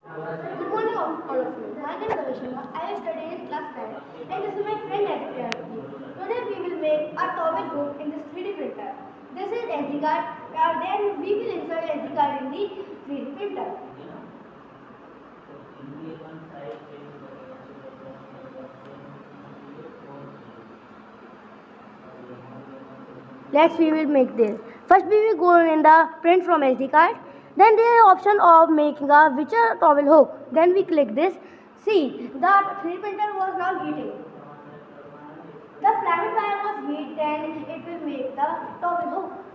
Good morning all of you. My name is Avishima. I am studying in class 9 and this is my friend Aditya. Today we will make a towel hook in this 3D printer. This is SD card then we will insert SD card in the 3D printer. Let's we will make this. First we will go in the print from SD card. Then there is option of making a Witcher towel hook. Then we click this. See, the 3D printer was now heating. The flammable wire was heat, then it will make the towel hook.